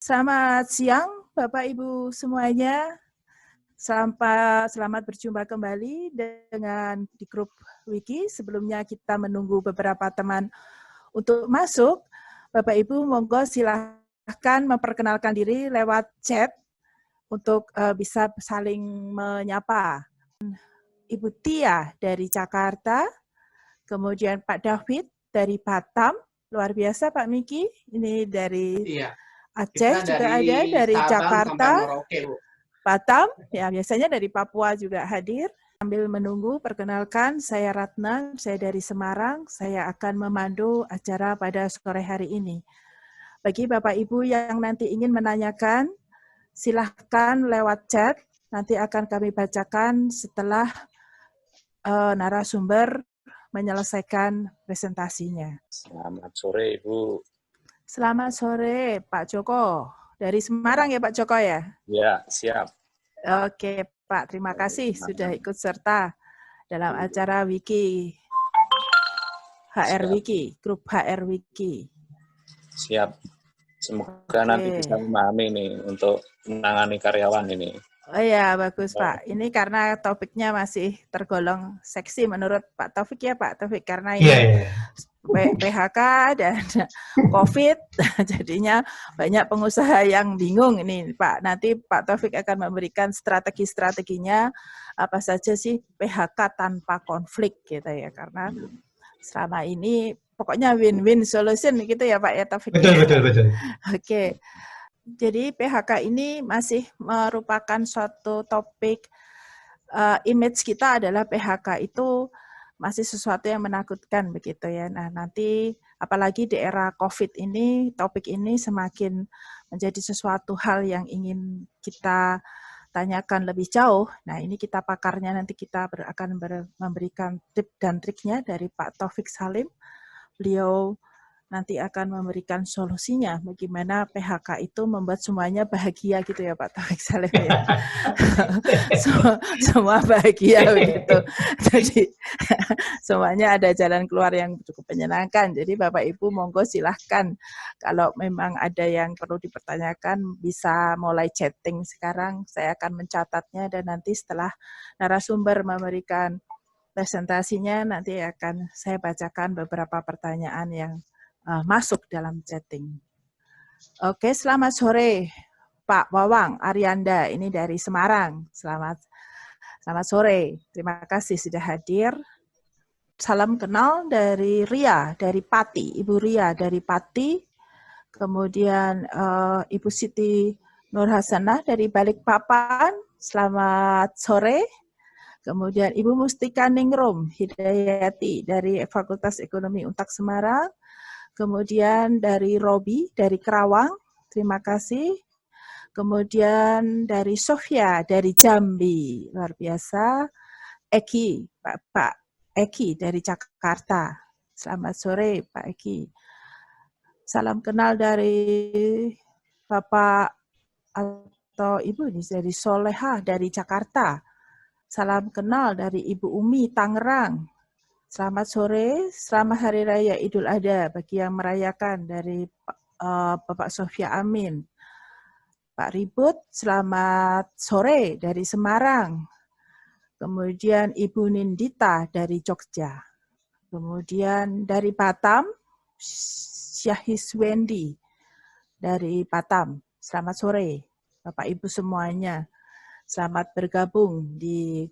Selamat siang, Bapak Ibu semuanya. Selamat berjumpa kembali dengan di grup Wiki. Sebelumnya kita menunggu beberapa teman untuk masuk. Bapak Ibu, monggo silahkan memperkenalkan diri lewat chat untuk bisa saling menyapa. Ibu Tia dari Jakarta, kemudian Pak David dari Batam, luar biasa Pak Miki, ini dari Aceh juga ada, dari Jakarta, Batam, ya biasanya dari Papua juga hadir. Sambil menunggu, perkenalkan saya Ratna, saya dari Semarang, saya akan memandu acara pada sore hari ini. Bagi Bapak Ibu yang nanti ingin menanyakan, silahkan lewat chat, nanti akan kami bacakan setelah narasumber menyelesaikan presentasinya. Selamat sore, Ibu. Selamat sore, Pak Joko. Dari Semarang ya, Pak Joko ya? Ya, siap. Oke, Pak. Terima kasih sudah ikut serta dalam acara Wiki, HR Siap. Wiki, grup HR Wiki. Siap. Semoga nanti bisa memahami nih untuk menangani karyawan ini. Oh ya, bagus Pak. Ini karena topiknya masih tergolong seksi menurut Pak Taufik ya Pak Taufik. Karena ini PHK dan COVID, jadinya banyak pengusaha yang bingung ini Pak. Nanti Pak Taufik akan memberikan strategi-strateginya apa saja sih PHK tanpa konflik gitu ya. Karena selama ini pokoknya win-win solution gitu ya Pak ya Taufik. Betul. Oke. Jadi PHK ini masih merupakan suatu topik, image kita adalah PHK itu masih sesuatu yang menakutkan begitu ya. Nah nanti apalagi di era COVID ini, topik ini semakin menjadi sesuatu hal yang ingin kita tanyakan lebih jauh. Nah ini kita pakarnya nanti kita akan memberikan tip dan triknya dari Pak Taufik Salim. Beliau nanti akan memberikan solusinya bagaimana PHK itu membuat semuanya bahagia gitu ya Pak Taufik Salim ya. Semua bahagia begitu. Jadi semuanya ada jalan keluar yang cukup menyenangkan. Jadi Bapak Ibu monggo silahkan kalau memang ada yang perlu dipertanyakan bisa mulai chatting sekarang. Saya akan mencatatnya dan nanti setelah narasumber memberikan presentasinya nanti akan saya bacakan beberapa pertanyaan yang masuk dalam chatting. Oke, selamat sore Pak Wawang Arianda, ini dari Semarang. Selamat sore, terima kasih sudah hadir. Salam kenal dari Ria, dari Pati, Ibu Ria dari Pati. Kemudian Ibu Siti Nur Hasanah dari Balikpapan, selamat sore. Kemudian Ibu Mustika Ningrum Hidayati dari Fakultas Ekonomi Untak Semarang. Kemudian dari Robi, dari Kerawang, terima kasih. Kemudian dari Sofia, dari Jambi, luar biasa. Eki, Pak Eki dari Jakarta. Selamat sore Pak Eki. Salam kenal dari Bapak atau Ibu ini dari Soleha dari Jakarta. Salam kenal dari Ibu Umi Tangerang. Selamat sore, selamat Hari Raya Idul Adha bagi yang merayakan dari Bapak Sofia Amin. Pak Ribut, selamat sore dari Semarang. Kemudian Ibu Nindita dari Jogja. Kemudian dari Batam, Syahis Wendy dari Batam. Selamat sore, Bapak Ibu semuanya. Selamat bergabung di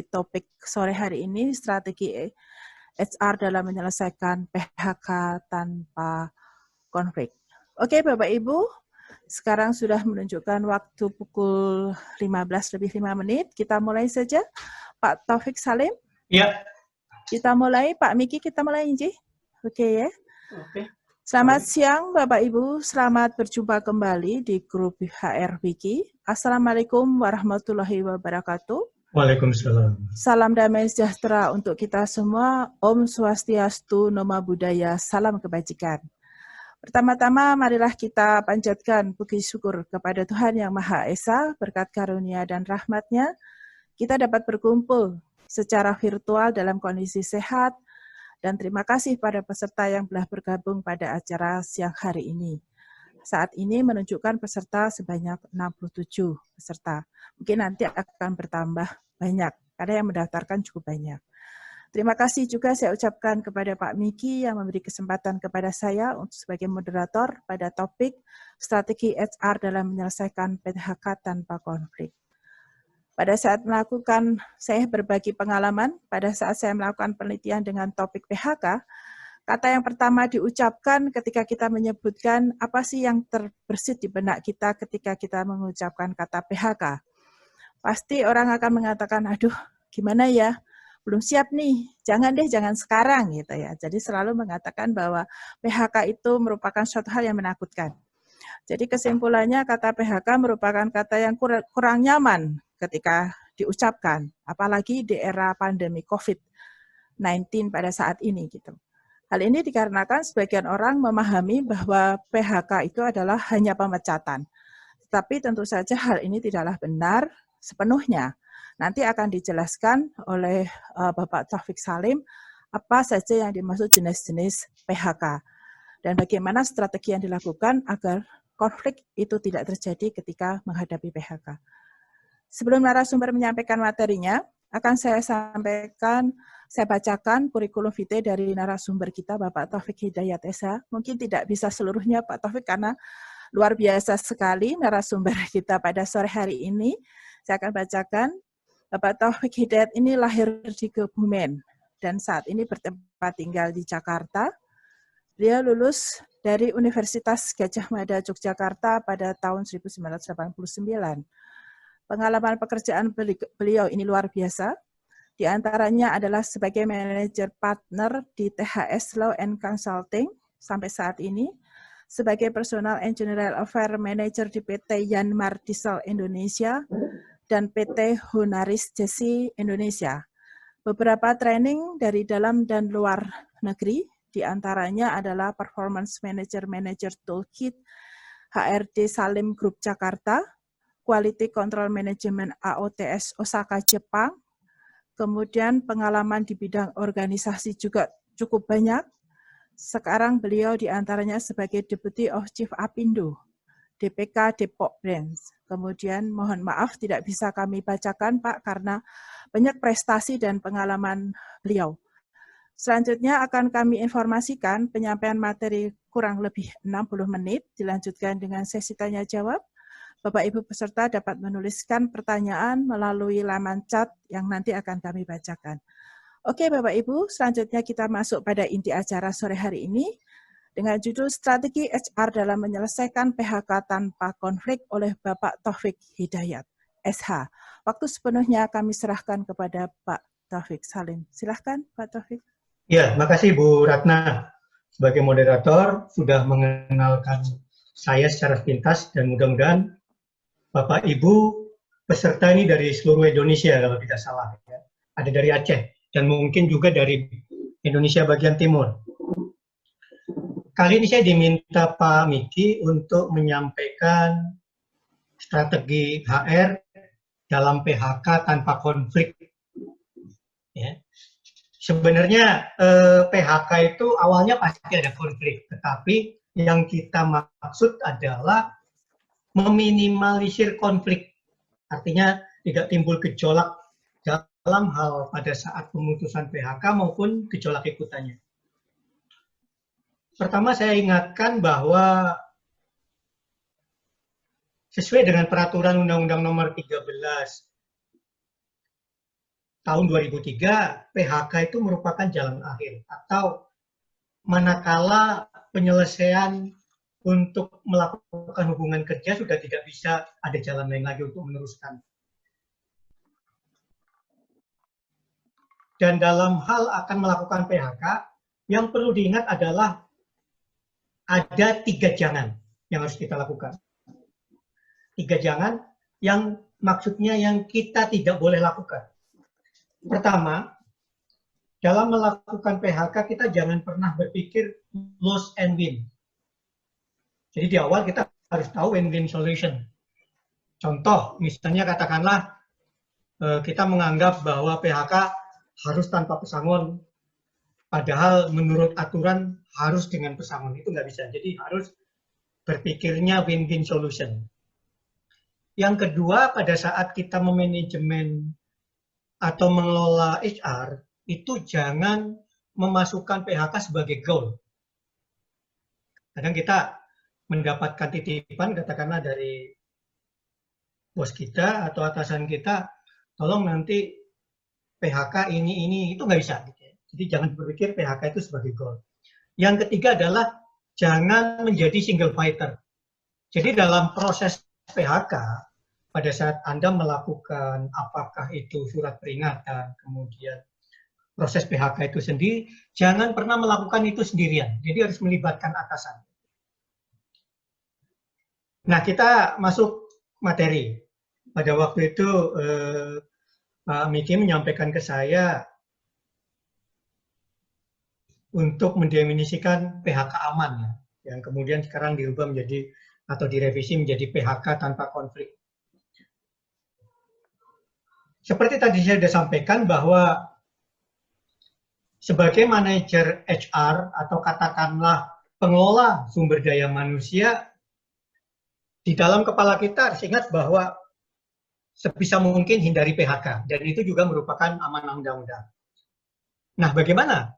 topik sore hari ini, strategi HR dalam menyelesaikan PHK tanpa konflik. Oke Bapak Ibu, sekarang sudah menunjukkan waktu pukul 15:05. Kita mulai saja. Pak Taufik Salim. Iya. Kita mulai, Pak Miki kita mulai Inji. Oke ya. Oke. Selamat siang Bapak Ibu, selamat berjumpa kembali di grup HR Wiki. Assalamualaikum warahmatullahi wabarakatuh. Waalaikumsalam. Salam damai sejahtera untuk kita semua. Om Swastiastu, Namo Buddhaya, salam kebajikan. Pertama-tama marilah kita panjatkan puji syukur kepada Tuhan Yang Maha Esa, berkat karunia dan rahmat-Nya, kita dapat berkumpul secara virtual dalam kondisi sehat, dan terima kasih pada peserta yang telah bergabung pada acara siang hari ini. saat ini menunjukkan peserta sebanyak 67 peserta. Mungkin nanti akan bertambah banyak, karena yang mendaftarkan cukup banyak. Terima kasih juga saya ucapkan kepada Pak Miki yang memberi kesempatan kepada saya untuk sebagai moderator pada topik strategi HR dalam menyelesaikan PHK tanpa konflik. Pada saat saya berbagi pengalaman, pada saat saya melakukan penelitian dengan topik PHK, kata yang pertama diucapkan ketika kita menyebutkan apa sih yang terbersit di benak kita ketika kita mengucapkan kata PHK. Pasti orang akan mengatakan, aduh gimana ya, belum siap nih, jangan sekarang gitu ya. Jadi selalu mengatakan bahwa PHK itu merupakan suatu hal yang menakutkan. Jadi kesimpulannya kata PHK merupakan kata yang kurang nyaman ketika diucapkan, apalagi di era pandemi COVID-19 pada saat ini gitu. Hal ini dikarenakan sebagian orang memahami bahwa PHK itu adalah hanya pemecatan. Tetapi tentu saja hal ini tidaklah benar sepenuhnya. Nanti akan dijelaskan oleh Bapak Taufik Salim apa saja yang dimaksud jenis-jenis PHK dan bagaimana strategi yang dilakukan agar konflik itu tidak terjadi ketika menghadapi PHK. Sebelum narasumber menyampaikan materinya, akan saya bacakan kurikulum vitae dari narasumber kita, Bapak Taufik Hidayat SH. Mungkin tidak bisa seluruhnya Pak Taufik karena luar biasa sekali narasumber kita pada sore hari ini. Saya akan bacakan. Bapak Taufik Hidayat ini lahir di Kebumen dan saat ini bertempat tinggal di Jakarta. Beliau lulus dari Universitas Gadjah Mada Yogyakarta pada tahun 1989. Pengalaman pekerjaan beliau ini luar biasa. Di antaranya adalah sebagai manajer partner di THS Law and Consulting sampai saat ini, sebagai Personal and General Affairs Manager di PT Yanmar Diesel Indonesia, dan PT Honaris Jesi Indonesia. Beberapa training dari dalam dan luar negeri, di antaranya adalah Performance Manager Toolkit, HRD Salim Group Jakarta, Quality Control Management AOTS Osaka Jepang, kemudian pengalaman di bidang organisasi juga cukup banyak. Sekarang beliau di antaranya sebagai Deputy of Chief Apindo, DPK Depok Branch. Kemudian mohon maaf tidak bisa kami bacakan Pak karena banyak prestasi dan pengalaman beliau. Selanjutnya akan kami informasikan penyampaian materi kurang lebih 60 menit, dilanjutkan dengan sesi tanya jawab. Bapak Ibu peserta dapat menuliskan pertanyaan melalui laman chat yang nanti akan kami bacakan. Oke Bapak Ibu, selanjutnya kita masuk pada inti acara sore hari ini, dengan judul Strategi HR dalam menyelesaikan PHK tanpa konflik oleh Bapak Taufik Hidayat, SH. Waktu sepenuhnya kami serahkan kepada Pak Taufik Salim. Silahkan Pak Taufik. Ya, makasih Bu Ratna sebagai moderator sudah mengenalkan saya secara sepintas dan mudah-mudahan Bapak Ibu peserta ini dari seluruh Indonesia kalau tidak salah. Ya. Ada dari Aceh dan mungkin juga dari Indonesia bagian timur. Kali ini saya diminta Pak Miki untuk menyampaikan strategi HR dalam PHK tanpa konflik. Ya. Sebenarnya PHK itu awalnya pasti ada konflik, tetapi yang kita maksud adalah meminimalisir konflik. Artinya tidak timbul gejolak dalam hal pada saat pemutusan PHK maupun gejolak ikutannya. Pertama saya ingatkan bahwa sesuai dengan peraturan Undang-Undang Nomor 13 tahun 2003, PHK itu merupakan jalan akhir atau manakala penyelesaian untuk melakukan hubungan kerja sudah tidak bisa ada jalan lain lagi untuk meneruskan. Dan dalam hal akan melakukan PHK, yang perlu diingat adalah ada 3 jangan yang harus kita lakukan. 3 jangan yang maksudnya yang kita tidak boleh lakukan. Pertama, dalam melakukan PHK kita jangan pernah berpikir lose and win. Jadi di awal kita harus tahu win-win solution. Contoh, misalnya katakanlah kita menganggap bahwa PHK harus tanpa pesangon, padahal menurut aturan harus dengan pesangon, itu nggak bisa. Jadi harus berpikirnya win-win solution. Yang kedua, pada saat kita memanajemen atau mengelola HR, itu jangan memasukkan PHK sebagai goal. Kadang kita mendapatkan titipan, katakanlah dari bos kita atau atasan kita, tolong nanti PHK ini, itu nggak bisa. Gitu ya. Jadi jangan berpikir PHK itu sebagai goal. Yang ketiga adalah jangan menjadi single fighter. Jadi dalam proses PHK, pada saat Anda melakukan apakah itu surat peringatan, kemudian proses PHK itu sendiri, jangan pernah melakukan itu sendirian. Jadi harus melibatkan atasan. Nah, kita masuk materi. Pada waktu itu Pak Miki menyampaikan ke saya untuk mendefinisikan PHK aman, yang kemudian sekarang dirubah menjadi atau direvisi menjadi PHK tanpa konflik. Seperti tadi saya sudah sampaikan bahwa sebagai manajer HR atau katakanlah pengelola sumber daya manusia, di dalam kepala kita harus ingat bahwa sebisa mungkin hindari PHK, dan itu juga merupakan amanah undang-undang. Nah, bagaimana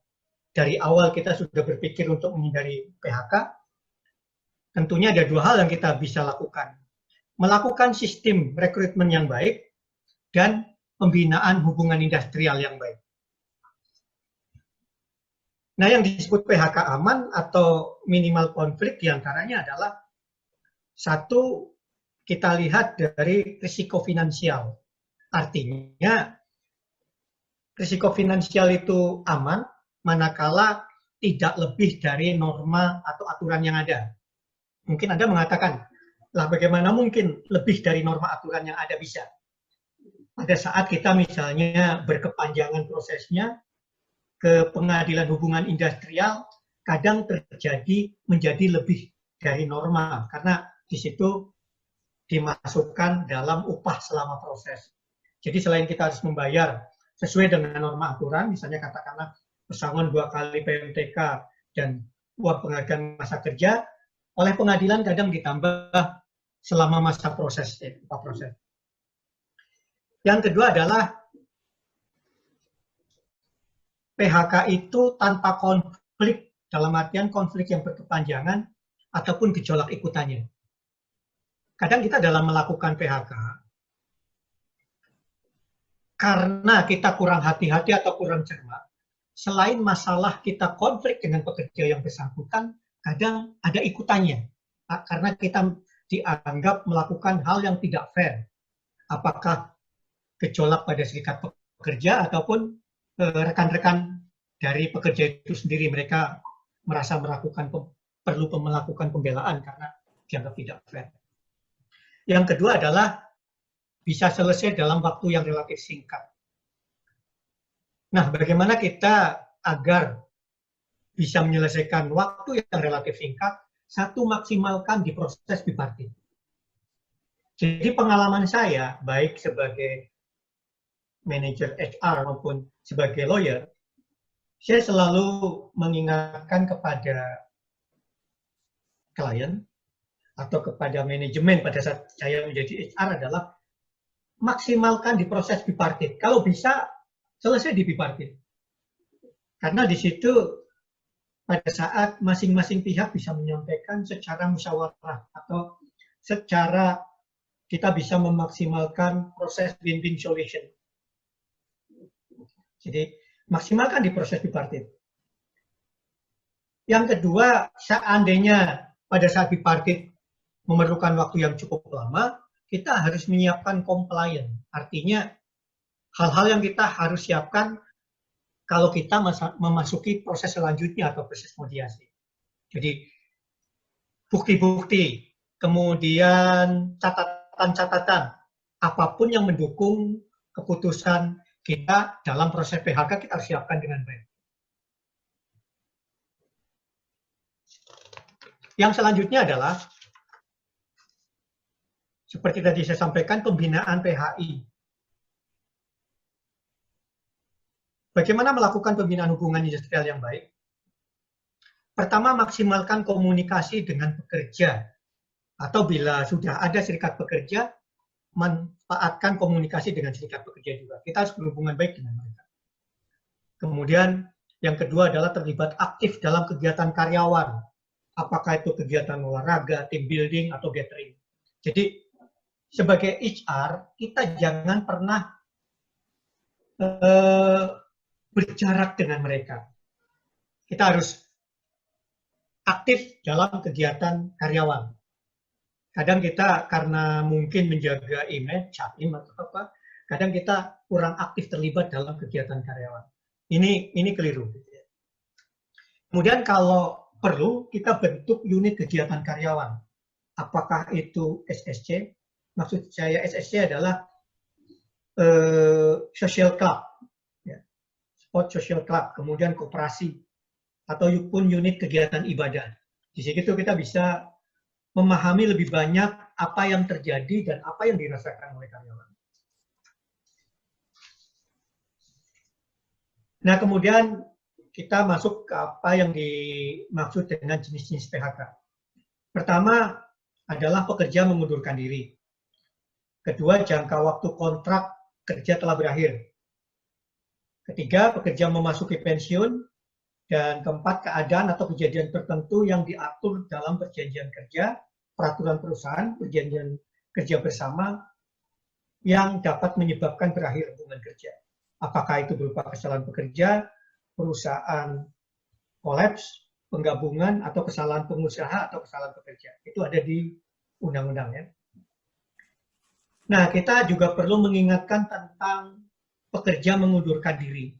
dari awal kita sudah berpikir untuk menghindari PHK? Tentunya ada dua hal yang kita bisa lakukan. Melakukan sistem rekrutmen yang baik dan pembinaan hubungan industrial yang baik. Nah, yang disebut PHK aman atau minimal konflik diantaranya adalah satu, kita lihat dari risiko finansial. Artinya, risiko finansial itu aman manakala tidak lebih dari norma atau aturan yang ada. Mungkin Anda mengatakan, lah bagaimana mungkin lebih dari norma aturan yang ada bisa? Pada saat kita misalnya berkepanjangan prosesnya ke pengadilan hubungan industrial, kadang terjadi menjadi lebih dari norma, karena di situ dimasukkan dalam upah selama proses. Jadi selain kita harus membayar sesuai dengan norma aturan, misalnya katakanlah pesangon 2 kali PMTK dan uang penghargaan masa kerja, oleh pengadilan kadang ditambah selama masa proses, upah proses. Yang kedua adalah PHK itu tanpa konflik, dalam artian konflik yang berkepanjangan ataupun gejolak ikutannya. Kadang kita dalam melakukan PHK, karena kita kurang hati-hati atau kurang cermat, selain masalah kita konflik dengan pekerja yang bersangkutan, kadang ada ikutannya. Karena kita dianggap melakukan hal yang tidak fair. Apakah gejolak pada serikat pekerja ataupun rekan-rekan dari pekerja itu sendiri, mereka merasa perlu melakukan pembelaan karena dianggap tidak fair. Yang kedua adalah bisa selesai dalam waktu yang relatif singkat. Nah, bagaimana kita agar bisa menyelesaikan waktu yang relatif singkat? Satu, maksimalkan di proses bipartit. Jadi pengalaman saya, baik sebagai manajer HR maupun sebagai lawyer, saya selalu mengingatkan kepada klien atau kepada manajemen pada saat saya menjadi HR adalah maksimalkan di proses bipartit. Kalau bisa, selesai di bipartit. Karena di situ pada saat masing-masing pihak bisa menyampaikan secara musyawarah atau secara kita bisa memaksimalkan proses win-win solution. Jadi, maksimalkan di proses bipartit. Yang kedua, seandainya pada saat bipartit memerlukan waktu yang cukup lama, kita harus menyiapkan compliance. Artinya, hal-hal yang kita harus siapkan kalau kita memasuki proses selanjutnya atau proses mediasi. Jadi, bukti-bukti, kemudian catatan-catatan, apapun yang mendukung keputusan kita dalam proses PHK, kita harus siapkan dengan baik. Yang selanjutnya adalah, seperti tadi saya sampaikan, pembinaan PHI. Bagaimana melakukan pembinaan hubungan industrial yang baik? Pertama, maksimalkan komunikasi dengan pekerja Atau bila sudah ada serikat pekerja, manfaatkan komunikasi dengan serikat pekerja juga. Kita harus berhubungan baik dengan mereka. Kemudian yang kedua adalah terlibat aktif dalam kegiatan karyawan. Apakah itu kegiatan olahraga, team building, atau gathering. Jadi sebagai HR, kita jangan pernah berjarak dengan mereka. Kita harus aktif dalam kegiatan karyawan. Kadang kita karena mungkin menjaga image, capim atau apa, kadang kita kurang aktif terlibat dalam kegiatan karyawan. Ini keliru. Kemudian kalau perlu kita bentuk unit kegiatan karyawan. Apakah itu SSC? Maksud saya SSC adalah social club, ya. Sport social club, kemudian koperasi, atau pun unit kegiatan ibadah. Di situ kita bisa memahami lebih banyak apa yang terjadi dan apa yang dirasakan oleh karyawan. Nah, kemudian kita masuk ke apa yang dimaksud dengan jenis-jenis PHK. Pertama adalah pekerja mengundurkan diri. Kedua, jangka waktu kontrak kerja telah berakhir. Ketiga, pekerja memasuki pensiun. Dan keempat, keadaan atau kejadian tertentu yang diatur dalam perjanjian kerja, peraturan perusahaan, perjanjian kerja bersama yang dapat menyebabkan berakhir hubungan kerja. Apakah itu berupa kesalahan pekerja, perusahaan kolaps, penggabungan, atau kesalahan pengusaha atau kesalahan pekerja. Itu ada di undang-undang, ya. Nah, kita juga perlu mengingatkan tentang pekerja mengundurkan diri.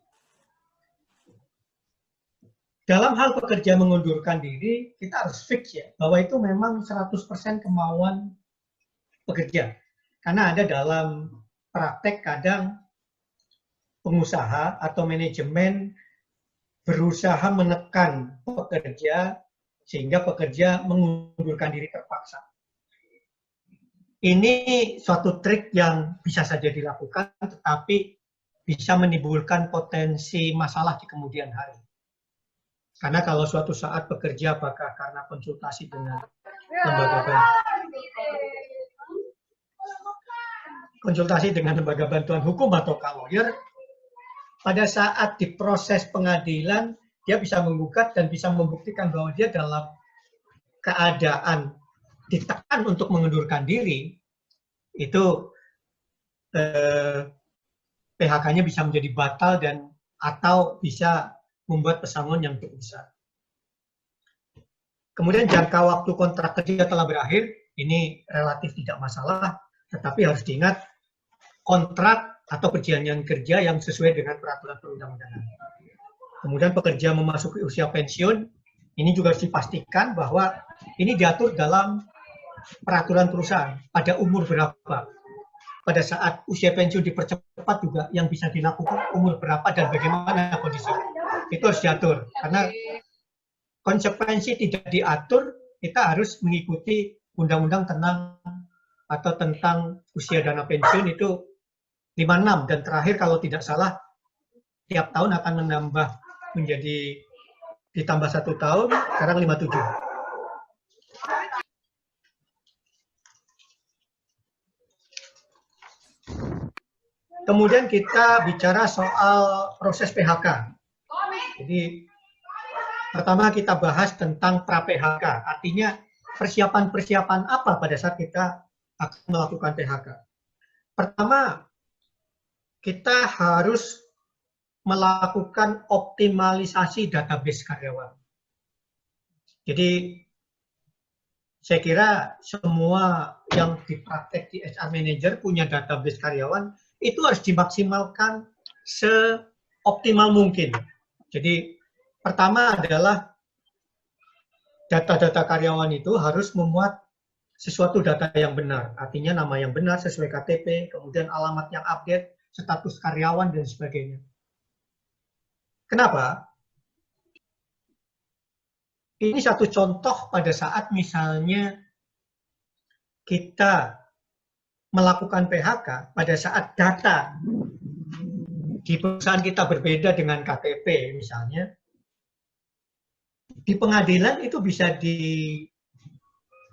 Dalam hal pekerja mengundurkan diri, kita harus fix ya, bahwa itu memang 100% kemauan pekerja. Karena ada dalam praktek kadang pengusaha atau manajemen berusaha menekan pekerja sehingga pekerja mengundurkan diri terpaksa. Ini suatu trik yang bisa saja dilakukan, tetapi bisa menimbulkan potensi masalah di kemudian hari. Karena kalau suatu saat bekerja apakah karena konsultasi dengan lembaga bantuan hukum atau lawyer, pada saat diproses pengadilan dia bisa menggugat dan bisa membuktikan bahwa dia dalam keadaan ditekan untuk mengundurkan diri, itu PHK-nya bisa menjadi batal dan atau bisa membuat pesangon yang cukup besar. Kemudian jangka waktu kontrak kerja telah berakhir, ini relatif tidak masalah, tetapi harus diingat kontrak atau perjanjian kerja yang sesuai dengan peraturan perundang-undangan. Kemudian pekerja memasuki usia pensiun, ini juga harus dipastikan bahwa ini diatur dalam peraturan perusahaan pada umur berapa. Pada saat usia pensiun dipercepat juga yang bisa dilakukan umur berapa dan bagaimana kondisi. Itu harus diatur, karena konsekuensi tidak diatur, kita harus mengikuti undang-undang tentang usia dana pensiun itu 56, dan terakhir kalau tidak salah tiap tahun akan menambah menjadi ditambah 1 tahun, sekarang 57. Kemudian kita bicara soal proses PHK. Jadi pertama kita bahas tentang pra-PHK, artinya persiapan-persiapan apa pada saat kita akan melakukan PHK. Pertama, kita harus melakukan optimalisasi database karyawan. Jadi saya kira semua yang dipraktek di HR Manager punya database karyawan, itu harus dimaksimalkan seoptimal mungkin. Jadi pertama adalah data-data karyawan itu harus memuat sesuatu data yang benar. Artinya nama yang benar sesuai KTP, kemudian alamat yang update, status karyawan, dan sebagainya. Kenapa? Ini satu contoh pada saat misalnya kita melakukan PHK pada saat data di perusahaan kita berbeda dengan KTP misalnya, di pengadilan itu bisa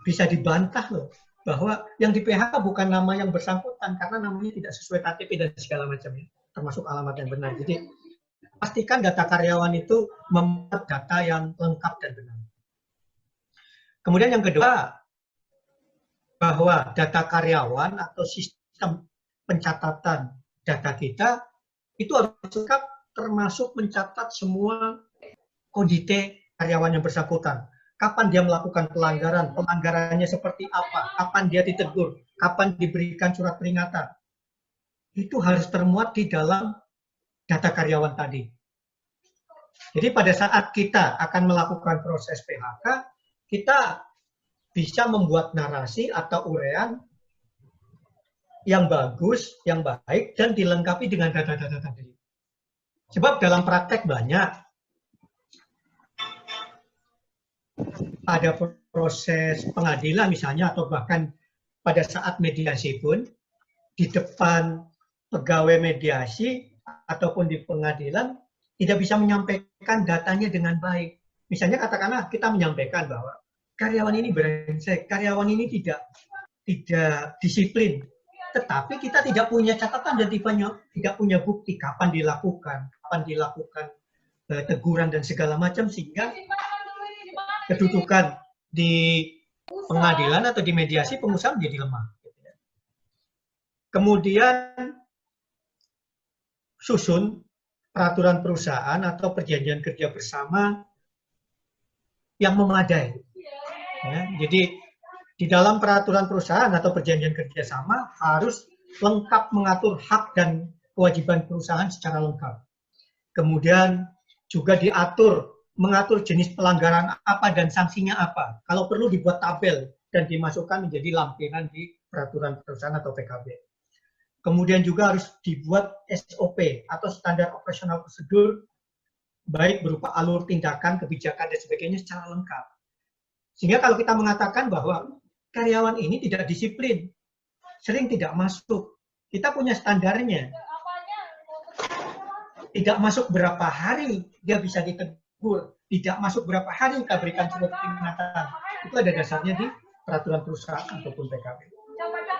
bisa dibantah loh, bahwa yang di PHK bukan nama yang bersangkutan karena namanya tidak sesuai KTP dan segala macamnya, termasuk alamat yang benar. Jadi pastikan data karyawan itu memuat data yang lengkap dan benar. Kemudian yang kedua, bahwa data karyawan atau sistem pencatatan data kita itu harus lengkap, termasuk mencatat semua kondite karyawan yang bersangkutan. Kapan dia melakukan pelanggaran, pelanggarannya seperti apa, kapan dia ditegur, kapan diberikan surat peringatan. Itu harus termuat di dalam data karyawan tadi. Jadi pada saat kita akan melakukan proses PHK, kita bisa membuat narasi atau uraian yang bagus, yang baik, dan dilengkapi dengan data-data tadi. Sebab dalam praktek banyak, ada proses pengadilan misalnya, atau bahkan pada saat mediasi pun, di depan pegawai mediasi ataupun di pengadilan, tidak bisa menyampaikan datanya dengan baik. Misalnya katakanlah kita menyampaikan bahwa karyawan ini brengsek, karyawan ini tidak disiplin, tetapi kita tidak punya catatan dan tidak punya bukti kapan dilakukan teguran dan segala macam, sehingga kedudukan di pengadilan atau di mediasi pengusaha menjadi lemah. Kemudian susun peraturan perusahaan atau perjanjian kerja bersama yang memadai. Ya, jadi di dalam peraturan perusahaan atau perjanjian kerjasama harus lengkap mengatur hak dan kewajiban perusahaan secara lengkap. Kemudian juga mengatur jenis pelanggaran apa dan sanksinya apa. Kalau perlu dibuat tabel dan dimasukkan menjadi lampiran di peraturan perusahaan atau PKB. Kemudian juga harus dibuat SOP atau standar operasional prosedur, baik berupa alur tindakan, kebijakan, dan sebagainya secara lengkap. Sehingga kalau kita mengatakan bahwa karyawan ini tidak disiplin, sering tidak masuk, kita punya standarnya. Tidak masuk berapa hari dia bisa ditegur, tidak masuk berapa hari kita berikan surat peringatan. Itu ada dasarnya di peraturan perusahaan ataupun PKB.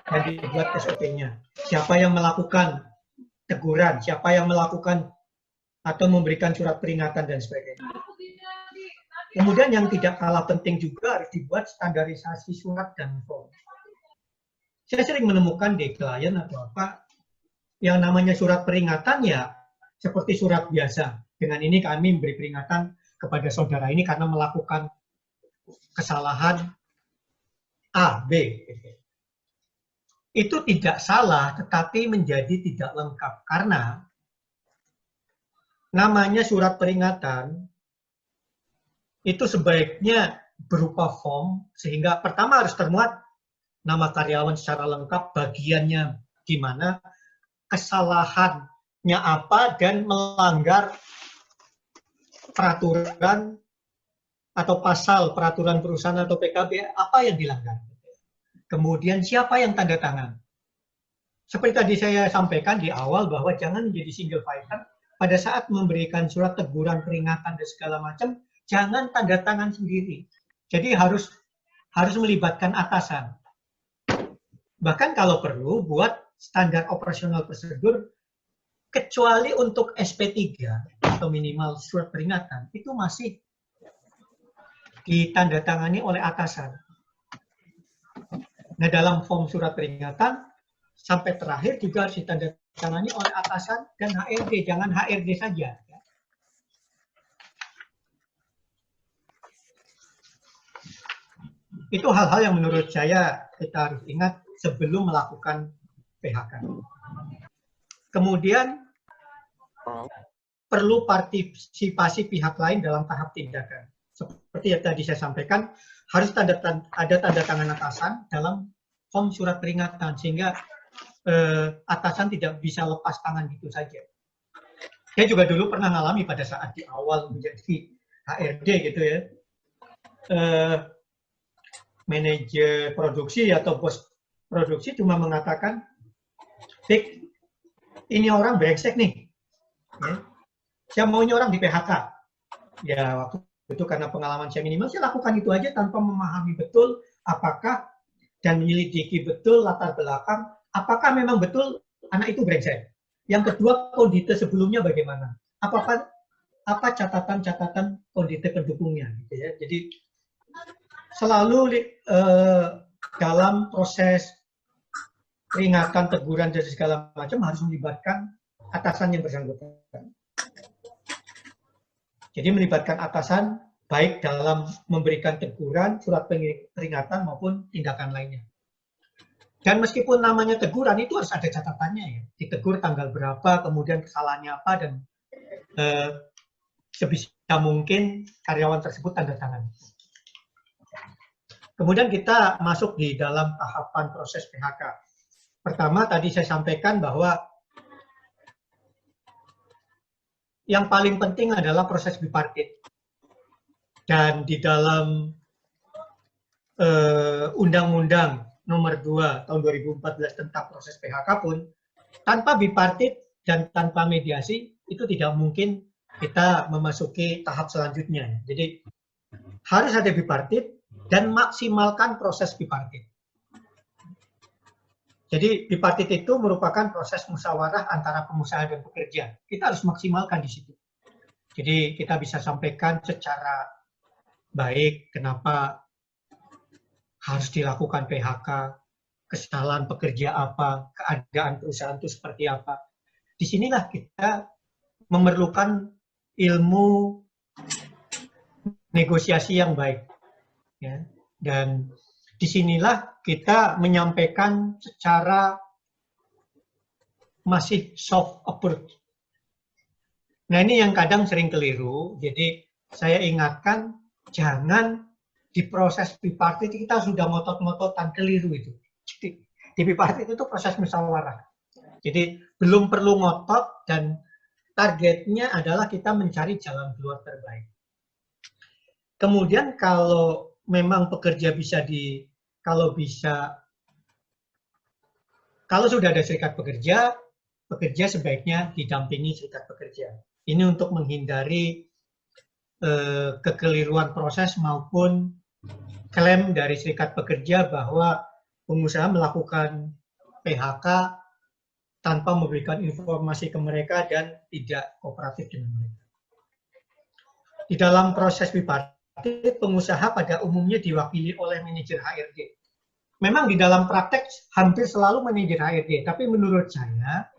Dan dibuat SOP-nya. Siapa yang melakukan teguran, siapa yang melakukan atau memberikan surat peringatan dan sebagainya. Kemudian yang tidak kalah penting juga harus dibuat standarisasi surat dan form. Saya sering menemukan di klien atau apa, yang namanya surat peringatan ya seperti surat biasa. Dengan ini kami memberi peringatan kepada saudara ini karena melakukan kesalahan A, B. Itu tidak salah, tetapi menjadi tidak lengkap. Karena namanya surat peringatan itu sebaiknya berupa form, sehingga pertama harus termuat nama karyawan secara lengkap, bagiannya gimana, kesalahannya apa, dan melanggar peraturan atau pasal peraturan perusahaan atau PKB, apa yang dilanggar. Kemudian siapa yang tanda tangan. Seperti tadi saya sampaikan di awal bahwa jangan menjadi single fighter, pada saat memberikan surat teguran, peringatan, dan segala macam, jangan tanda tangan sendiri. Jadi harus melibatkan atasan. Bahkan kalau perlu buat standar operasional prosedur, kecuali untuk SP3 atau minimal surat peringatan, itu masih ditandatangani oleh atasan. Nah, dalam form surat peringatan, sampai terakhir juga harus ditandatangani oleh atasan dan HRD, jangan HRD saja. Itu hal-hal yang menurut saya kita harus ingat sebelum melakukan PHK. Kemudian perlu partisipasi pihak lain dalam tahap tindakan. Seperti yang tadi saya sampaikan, harus ada tanda tangan atasan dalam form surat peringatan, sehingga atasan tidak bisa lepas tangan gitu saja. Saya juga dulu pernah mengalami pada saat di awal menjadi HRD gitu ya. Manajer produksi atau bos produksi cuma mengatakan, Dik, ini orang brengsek nih. Ya. Saya maunya orang di PHK. Ya waktu itu karena pengalaman saya minimal, saya lakukan itu aja tanpa memahami betul apakah dan menyelidiki betul latar belakang, apakah memang betul anak itu brengsek. Yang kedua, kondite sebelumnya bagaimana? Apa catatan-catatan kondite pendukungnya, gitu ya. Jadi selalu dalam proses peringatan, teguran dan segala macam harus melibatkan atasan yang bersangkutan. Jadi melibatkan atasan baik dalam memberikan teguran, surat peringatan maupun tindakan lainnya. Dan meskipun namanya teguran itu harus ada catatannya ya. Ditegur tanggal berapa, kemudian kesalahannya apa, dan sebisa mungkin karyawan tersebut tanda tangan. Kemudian kita masuk di dalam tahapan proses PHK. Pertama tadi saya sampaikan bahwa yang paling penting adalah proses bipartit. Dan di dalam Undang-Undang Nomor 2 Tahun 2014 tentang proses PHK pun, tanpa bipartit dan tanpa mediasi, itu tidak mungkin kita memasuki tahap selanjutnya. Jadi harus ada bipartit dan maksimalkan proses bipartit. Jadi bipartit itu merupakan proses musyawarah antara pengusaha dan pekerja. Kita harus maksimalkan di situ. Jadi kita bisa sampaikan secara baik kenapa harus dilakukan PHK, kesalahan pekerja apa, keadaan perusahaan itu seperti apa. Disinilah kita memerlukan ilmu negosiasi yang baik. Ya. Dan disinilah kita menyampaikan secara masih soft approach. Nah ini yang kadang sering keliru, jadi saya ingatkan jangan di proses bipartit kita sudah ngotot-ngototan, keliru itu. Jadi, di bipartit itu proses musyawarah. Jadi belum perlu ngotot dan targetnya adalah kita mencari jalan keluar terbaik. Kemudian kalau memang pekerja kalau sudah ada serikat pekerja, pekerja sebaiknya didampingi serikat pekerja. Ini untuk menghindari kekeliruan proses maupun klaim dari serikat pekerja bahwa pengusaha melakukan PHK tanpa memberikan informasi ke mereka dan tidak kooperatif dengan mereka. Di dalam proses bipartit, pengusaha pada umumnya diwakili oleh manajer HRD. Memang di dalam praktek hampir selalu manajer HRD, tapi menurut saya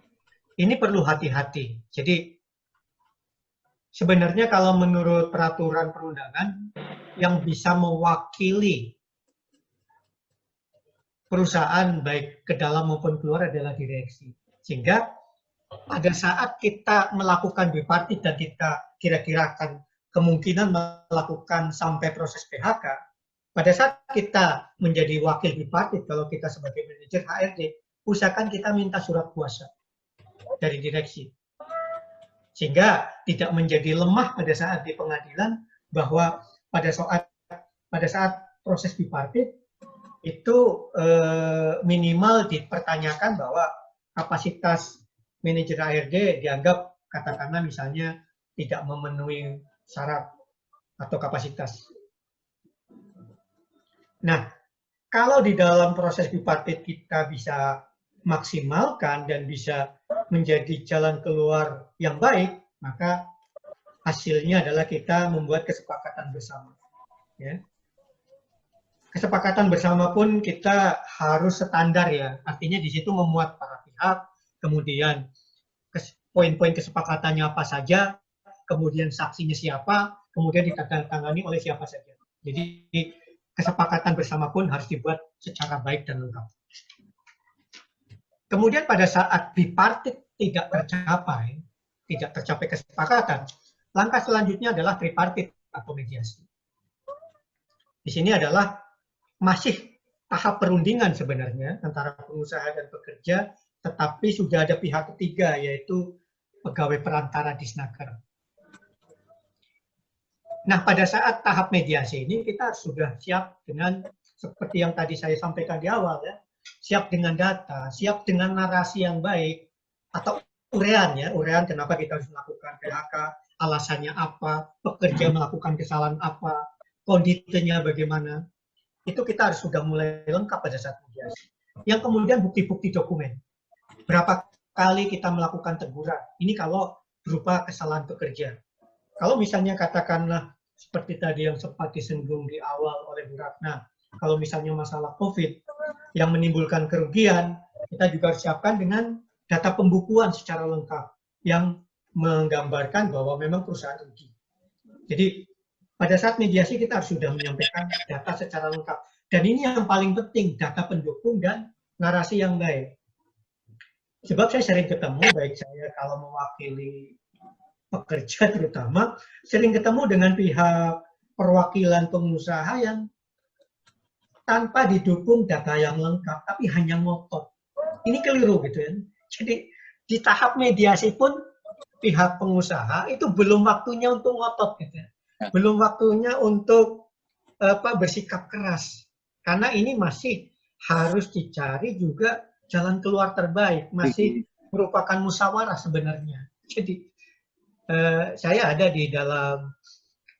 ini perlu hati-hati. Jadi sebenarnya kalau menurut peraturan perundangan, yang bisa mewakili perusahaan baik ke dalam maupun keluar adalah direksi. Sehingga pada saat kita melakukan bipartit dan kita kira-kira akan kemungkinan melakukan sampai proses PHK, pada saat kita menjadi wakil bipartit, kalau kita sebagai manajer HRD, usahakan kita minta surat kuasa dari direksi. Sehingga tidak menjadi lemah pada saat di pengadilan bahwa pada saat proses bipartit itu minimal dipertanyakan bahwa kapasitas manajer HRD dianggap katakanlah misalnya tidak memenuhi syarat atau kapasitas. Nah, kalau di dalam proses bipartit kita bisa maksimalkan dan bisa menjadi jalan keluar yang baik, maka hasilnya adalah kita membuat kesepakatan bersama. Ya. Kesepakatan bersama pun kita harus standar ya, artinya di situ memuat para pihak, kemudian poin-poin kesepakatannya apa saja, kemudian saksinya siapa, kemudian ditandatangani oleh siapa saja. Jadi kesepakatan bersama pun harus dibuat secara baik dan lengkap. Kemudian pada saat bipartit tidak tercapai kesepakatan, langkah selanjutnya adalah tripartit atau mediasi. Di sini adalah masih tahap perundingan sebenarnya antara pengusaha dan pekerja, tetapi sudah ada pihak ketiga yaitu pegawai perantara Disnaker. Nah, pada saat tahap mediasi ini kita sudah siap dengan seperti yang tadi saya sampaikan di awal ya, siap dengan data, siap dengan narasi yang baik atau urean kenapa kita harus melakukan PHK, alasannya apa, pekerja melakukan kesalahan apa, kondisinya bagaimana. itu kita harus sudah mulai lengkap pada saat mediasi. Yang kemudian bukti-bukti dokumen. Berapa kali kita melakukan teguran. Ini kalau berupa kesalahan pekerja. Kalau misalnya katakanlah seperti tadi yang sempat disinggung di awal oleh Bu Ratna, kalau misalnya masalah COVID yang menimbulkan kerugian, kita juga harus siapkan dengan data pembukuan secara lengkap yang menggambarkan bahwa memang perusahaan rugi. Jadi pada saat mediasi kita harus sudah menyampaikan data secara lengkap. Dan ini yang paling penting, data pendukung dan narasi yang baik. Sebab saya sering ketemu, baik saya kalau mewakili pekerja terutama, sering ketemu dengan pihak perwakilan pengusaha yang tanpa didukung data yang lengkap, tapi hanya ngotot. Ini keliru gitu ya. Jadi di tahap mediasi pun pihak pengusaha itu belum waktunya untuk ngotot gitu ya. Belum waktunya untuk bersikap keras. Karena ini masih harus dicari juga jalan keluar terbaik, masih merupakan musyawarah sebenarnya. Jadi saya ada di dalam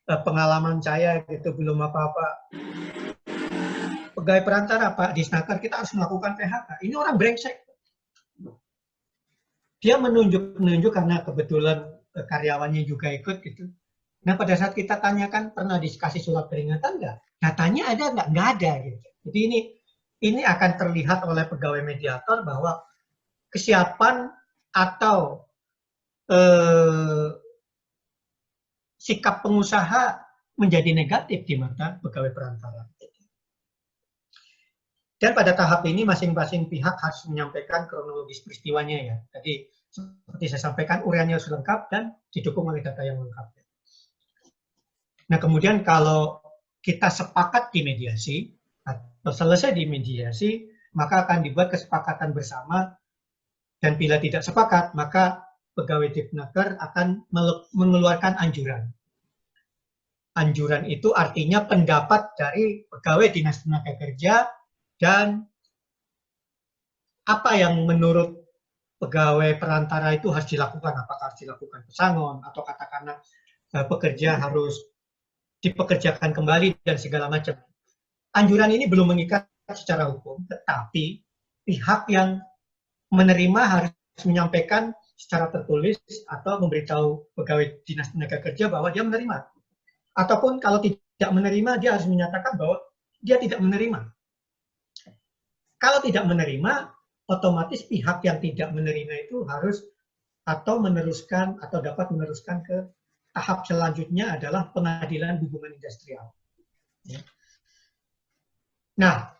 pengalaman saya gitu, belum apa-apa. Pegawai perantara, Pak Disnaker, kita harus melakukan PHK. Ini orang brengsek. Dia menunjuk karena kebetulan karyawannya juga ikut gitu. Nah pada saat kita tanyakan pernah dikasih surat peringatan nggak? Datanya ada nggak? Nggak ada gitu. Jadi ini akan terlihat oleh pegawai mediator bahwa kesiapan atau sikap pengusaha menjadi negatif di mata pegawai perantara. Dan pada tahap ini masing-masing pihak harus menyampaikan kronologis peristiwanya ya. Jadi seperti saya sampaikan uraiannya harus lengkap dan didukung oleh data yang lengkap. Nah kemudian kalau kita sepakat di mediasi atau selesai di mediasi, maka akan dibuat kesepakatan bersama, dan bila tidak sepakat maka pegawai Dipnaker akan mengeluarkan anjuran. Anjuran itu artinya pendapat dari pegawai Dinas Tenaga Kerja dan apa yang menurut pegawai perantara itu harus dilakukan, apakah harus dilakukan pesangon atau katakanlah pekerja harus dipekerjakan kembali dan segala macam. Anjuran ini belum mengikat secara hukum, tetapi pihak yang menerima harus menyampaikan secara tertulis atau memberitahu pegawai Dinas Tenaga Kerja bahwa dia menerima. Ataupun kalau tidak menerima, dia harus menyatakan bahwa dia tidak menerima. Kalau tidak menerima, otomatis pihak yang tidak menerima itu harus atau meneruskan atau dapat meneruskan ke tahap selanjutnya adalah pengadilan hubungan industrial. Nah,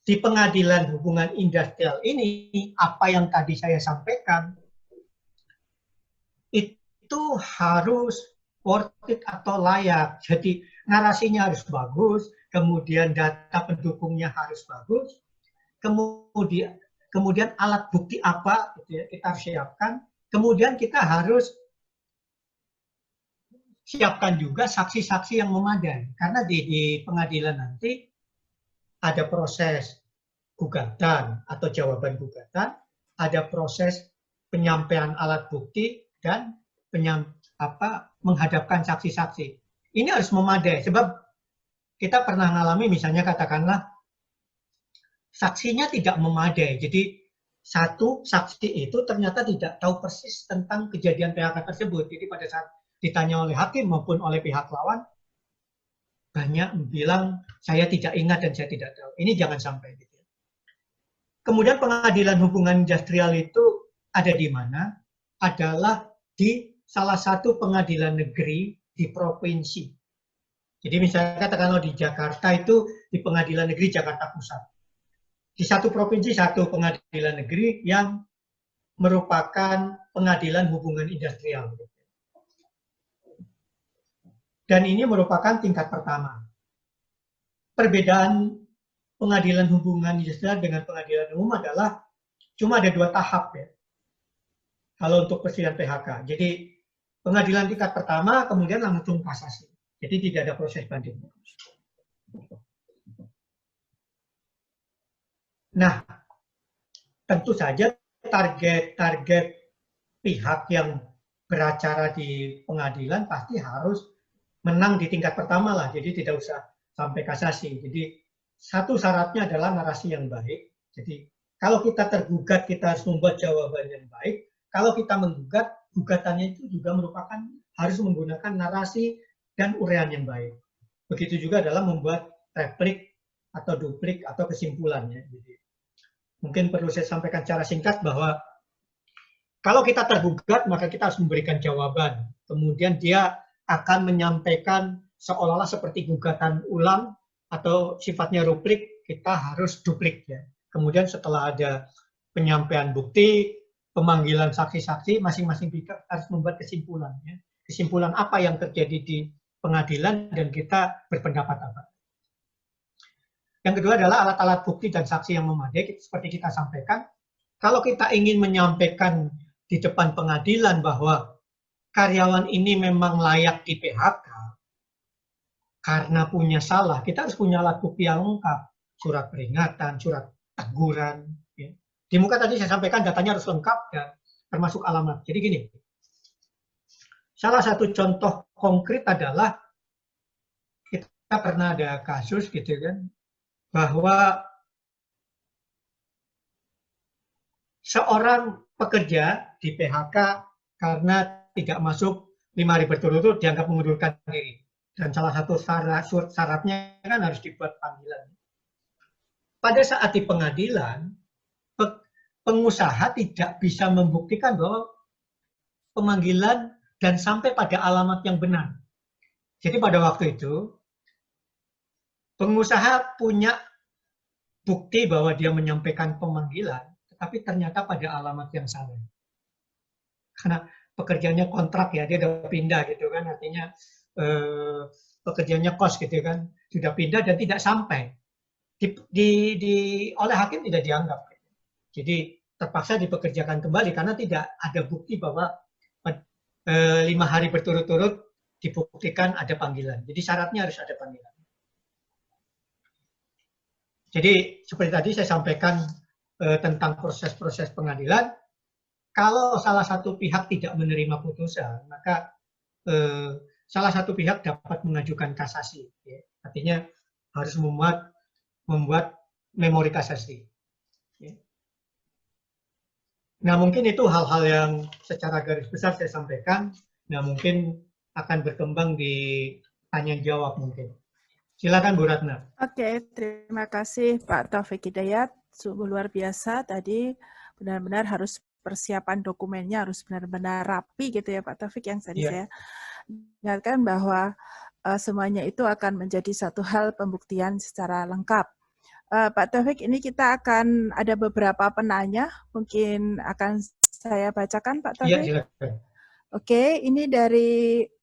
di pengadilan hubungan industrial ini, apa yang tadi saya sampaikan, itu harus worth it atau layak. Jadi narasinya harus bagus, kemudian data pendukungnya harus bagus, kemudian alat bukti apa gitu ya, kita harus siapkan, kemudian kita harus siapkan juga saksi-saksi yang memadai, karena di pengadilan nanti ada proses gugatan atau jawaban gugatan, ada proses penyampaian alat bukti dan menghadapkan saksi-saksi. Ini harus memadai, sebab kita pernah mengalami misalnya katakanlah saksinya tidak memadai. Jadi satu saksi itu ternyata tidak tahu persis tentang kejadian PHK tersebut. Jadi pada saat ditanya oleh hakim maupun oleh pihak lawan, banyak bilang saya tidak ingat dan saya tidak tahu. Ini jangan sampai gitu. Kemudian pengadilan hubungan industrial itu ada di mana? Adalah di salah satu pengadilan negeri di provinsi. Jadi misalnya katakanlah di Jakarta itu di pengadilan negeri Jakarta Pusat. Di satu provinsi satu pengadilan negeri yang merupakan pengadilan hubungan industrial. Dan ini merupakan tingkat pertama. Perbedaan pengadilan hubungan industrial dengan pengadilan umum adalah cuma ada 2 tahap ya. Kalau untuk persidangan PHK. Jadi pengadilan tingkat pertama kemudian langsung kasasi. Jadi tidak ada proses banding. Nah, tentu saja target pihak yang beracara di pengadilan pasti harus menang di tingkat pertama lah. Jadi tidak usah sampai kasasi. Jadi satu syaratnya adalah narasi yang baik. Jadi kalau kita tergugat, kita harus membuat jawaban yang baik. Kalau kita menggugat, gugatannya itu juga merupakan harus menggunakan narasi dan uraian yang baik. Begitu juga dalam membuat replik atau duplik atau kesimpulannya. Jadi, mungkin perlu saya sampaikan secara singkat bahwa kalau kita tergugat, maka kita harus memberikan jawaban. Kemudian dia akan menyampaikan seolah-olah seperti gugatan ulang atau sifatnya ruplik, kita harus duplik ya. Kemudian setelah ada penyampaian bukti, pemanggilan saksi-saksi, masing-masing pihak harus membuat kesimpulan. Ya. Kesimpulan apa yang terjadi di pengadilan dan kita berpendapat apa. Yang kedua adalah alat-alat bukti dan saksi yang memadai. Seperti kita sampaikan, kalau kita ingin menyampaikan di depan pengadilan bahwa karyawan ini memang layak di PHK karena punya salah, kita harus punya alat bukti yang lengkap. Surat peringatan, surat teguran. Ya. Di muka tadi saya sampaikan datanya harus lengkap dan termasuk alamat. Jadi gini, salah satu contoh konkret adalah kita pernah ada kasus gitu kan, bahwa seorang pekerja di PHK karena tidak masuk 5 hari berturut-turut dianggap mengundurkan diri. Dan salah satu syaratnya kan harus dibuat panggilan. Pada saat di pengadilan, pengusaha tidak bisa membuktikan bahwa pemanggilan dan sampai pada alamat yang benar. Jadi pada waktu itu, pengusaha punya bukti bahwa dia menyampaikan pemanggilan, tetapi ternyata pada alamat yang salah. Karena pekerjaannya kontrak ya, dia udah pindah gitu kan, artinya pekerjaannya kos gitu kan, sudah pindah dan tidak sampai. Oleh hakim tidak dianggap. Jadi terpaksa dipekerjakan kembali karena tidak ada bukti bahwa 5 hari berturut-turut dibuktikan ada panggilan. Jadi syaratnya harus ada panggilan. Jadi seperti tadi saya sampaikan tentang proses-proses pengadilan, kalau salah satu pihak tidak menerima putusan, maka salah satu pihak dapat mengajukan kasasi. Ya. Artinya harus membuat memori kasasi. Ya. Nah mungkin itu hal-hal yang secara garis besar saya sampaikan. Nah mungkin akan berkembang di tanya jawab mungkin. Silakan Bu Ratna. Oke, terima kasih Pak Taufik Hidayat. Sungguh luar biasa tadi, benar-benar harus persiapan dokumennya harus benar-benar rapi gitu ya Pak Taufik, yang tadi saya ingatkan bahwa semuanya itu akan menjadi satu hal pembuktian secara lengkap. Pak Taufik, ini kita akan ada beberapa penanya, mungkin akan saya bacakan Pak Taufik. Iya, silakan. Oke, ini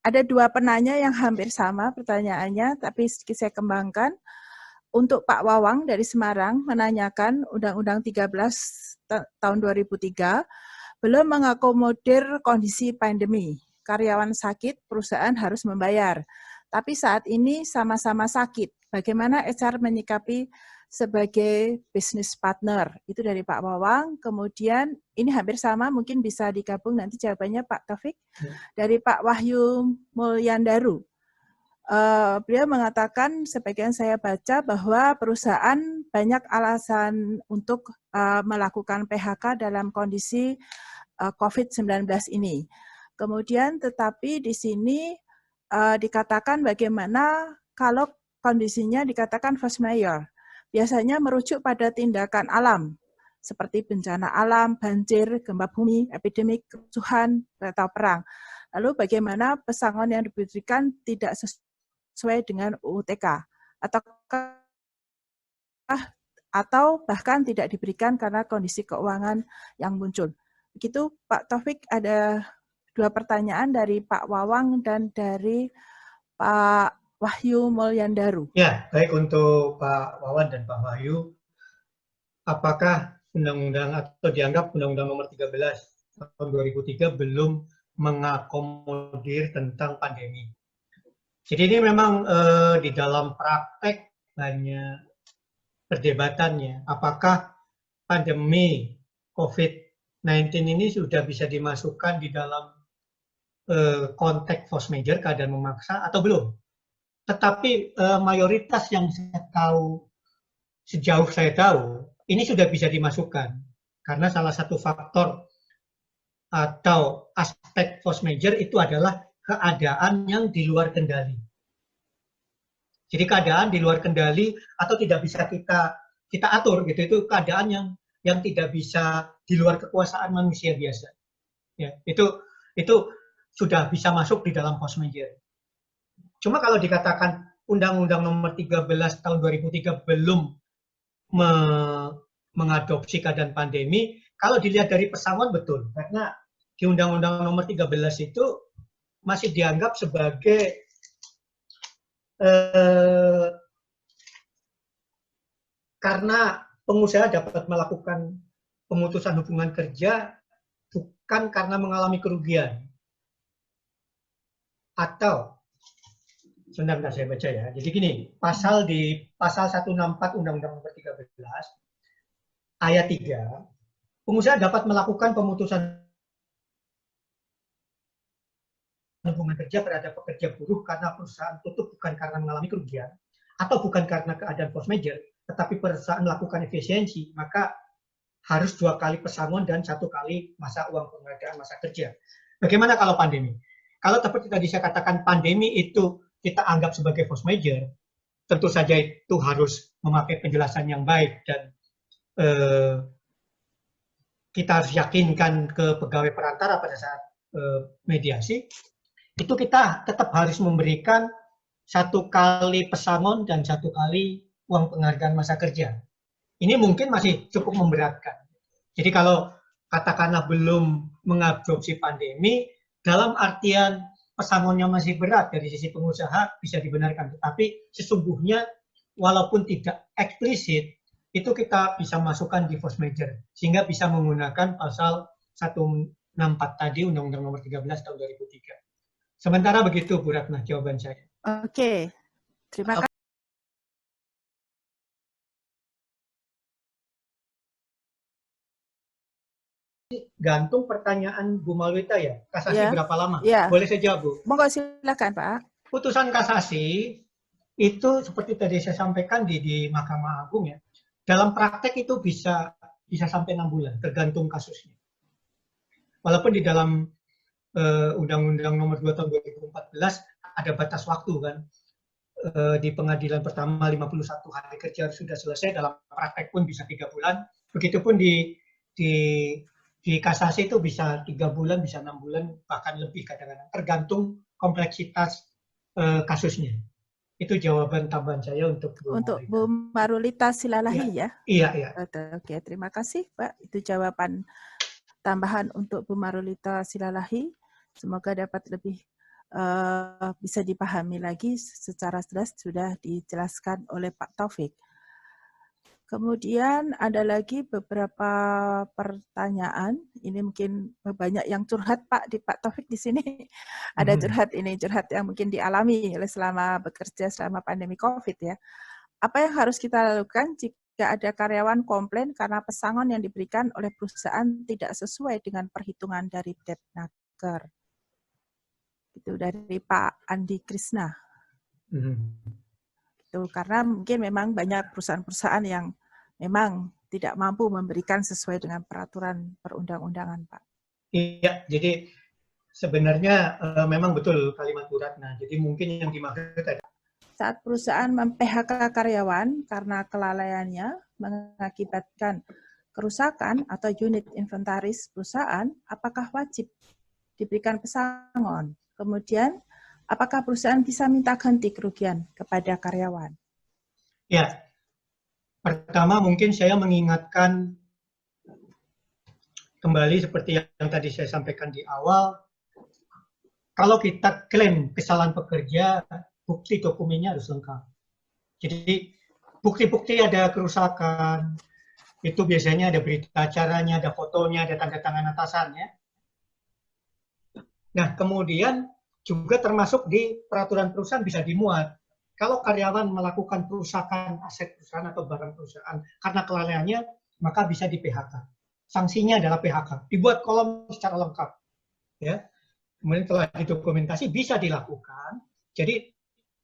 ada 2 penanya yang hampir sama pertanyaannya, tapi sedikit saya kembangkan. Untuk Pak Wawang dari Semarang menanyakan Undang-Undang 13 tahun 2003 belum mengakomodir kondisi pandemi. Karyawan sakit, perusahaan harus membayar. Tapi saat ini sama-sama sakit. Bagaimana HR menyikapi sebagai business partner? Itu dari Pak Wawang. Kemudian ini hampir sama, mungkin bisa digabung nanti jawabannya Pak Taufik. Dari Pak Wahyu Mulyandaru. Beliau mengatakan, sebagian saya baca bahwa perusahaan banyak alasan untuk melakukan PHK dalam kondisi COVID-19 ini. Kemudian tetapi di sini dikatakan bagaimana kalau kondisinya dikatakan force majeure. Biasanya merujuk pada tindakan alam, seperti bencana alam, banjir, gempa bumi, epidemik, kerusuhan, atau perang. Lalu bagaimana pesangon yang diberikan tidak sesuai dengan UU TK, atau bahkan tidak diberikan karena kondisi keuangan yang muncul. Begitu Pak Taufik, ada 2 pertanyaan dari Pak Wawang dan dari Pak Wahyu Mulyandaru. Ya, baik untuk Pak Wawan dan Pak Wahyu. Apakah undang-undang atau dianggap Undang-Undang Nomor 13 tahun 2003 belum mengakomodir tentang pandemi? Jadi ini memang di dalam praktek banyak perdebatannya. Apakah pandemi COVID-19 ini sudah bisa dimasukkan di dalam konteks force majeure, keadaan memaksa, atau belum? Tetapi mayoritas yang saya tahu sejauh saya tahu, ini sudah bisa dimasukkan. Karena salah satu faktor atau aspek force majeure itu adalah keadaan yang di luar kendali. Jadi keadaan di luar kendali atau tidak bisa kita atur gitu, itu keadaan yang tidak bisa di luar kekuasaan manusia biasa. Ya, itu sudah bisa masuk di dalam force majeure. Cuma kalau dikatakan Undang-Undang Nomor 13 tahun 2003 belum mengadopsi keadaan pandemi, kalau dilihat dari pesangon betul, karena di Undang-Undang Nomor 13 itu masih dianggap sebagai karena pengusaha dapat melakukan pemutusan hubungan kerja bukan karena mengalami kerugian. Atau, sebentar saya baca ya. Jadi gini, pasal 164 Undang-Undang Nomor 13 ayat 3, pengusaha dapat melakukan pemutusan hubungan kerja terhadap pekerja buruh karena perusahaan tutup bukan karena mengalami kerugian atau bukan karena keadaan force majeure, tetapi perusahaan melakukan efisiensi, maka harus 2 kali pesangon dan 1 kali masa uang penghargaan masa kerja. Bagaimana kalau pandemi? Kalau seperti tadi saya katakan pandemi itu kita anggap sebagai force majeure, tentu saja itu harus memakai penjelasan yang baik dan kita harus yakinkan ke pegawai perantara pada saat mediasi, itu kita tetap harus memberikan 1 kali pesangon dan 1 kali uang penghargaan masa kerja. Ini mungkin masih cukup memberatkan. Jadi kalau katakanlah belum mengadopsi pandemi, dalam artian pesangonnya masih berat dari sisi pengusaha bisa dibenarkan. Tetapi sesungguhnya walaupun tidak eksplisit, itu kita bisa masukkan di force majeure. Sehingga bisa menggunakan pasal 164 tadi Undang-Undang Nomor 13 tahun 2003. Sementara begitu Bu Ratna jawaban saya. Oke, terima kasih. Gantung pertanyaan Bu Malwita ya, kasasi Ya. berapa lama? Ya. Boleh saya jawab Bu? Monggo silakan Pak. Putusan kasasi itu seperti tadi saya sampaikan di Mahkamah Agung ya, dalam praktek itu bisa sampai 6 bulan, tergantung kasusnya. Walaupun di dalam Undang-Undang Nomor 2 tahun 2014 ada batas waktu kan, di pengadilan pertama 51 hari kerja sudah selesai, dalam praktek pun bisa 3 bulan. Begitupun di kasasi itu bisa 3 bulan, bisa 6 bulan, bahkan lebih kadang-kadang, tergantung kompleksitas kasusnya. Itu jawaban tambahan saya untuk Bu Marulita Silalahi ya. Iya. Oke, terima kasih Pak. Itu jawaban tambahan untuk Bu Marulita Silalahi. Semoga dapat lebih bisa dipahami lagi secara jelas, sudah dijelaskan oleh Pak Taufik. Kemudian ada lagi beberapa pertanyaan. Ini mungkin banyak yang curhat Pak di Pak Taufik di sini. Ada curhat yang mungkin dialami oleh selama bekerja selama pandemi COVID ya. Apa yang harus kita lakukan jika ada karyawan komplain karena pesangon yang diberikan oleh perusahaan tidak sesuai dengan perhitungan dari Depnaker? Itu dari Pak Andi Krisna. Karena mungkin memang banyak perusahaan-perusahaan yang memang tidak mampu memberikan sesuai dengan peraturan perundang-undangan, Pak. Iya, jadi sebenarnya memang betul kalimat Bu Ratna. Jadi mungkin yang dimaksud tadi. Saat perusahaan mem-PHK karyawan karena kelalaiannya mengakibatkan kerusakan atau unit inventaris perusahaan, apakah wajib diberikan pesangon? Kemudian, apakah perusahaan bisa minta ganti kerugian kepada karyawan? Ya, pertama mungkin saya mengingatkan kembali seperti yang tadi saya sampaikan di awal, kalau kita klaim kesalahan pekerja, bukti dokumennya harus lengkap. Jadi bukti-bukti ada kerusakan, itu biasanya ada berita acaranya, ada fotonya, ada tanda tangan atasannya. Nah, kemudian juga termasuk di peraturan perusahaan bisa dimuat. Kalau karyawan melakukan perusakan aset perusahaan atau barang perusahaan karena kelalaiannya, maka bisa di PHK. Sanksinya adalah PHK. Dibuat kolom secara lengkap. Ya. Kemudian telah didokumentasi bisa dilakukan. Jadi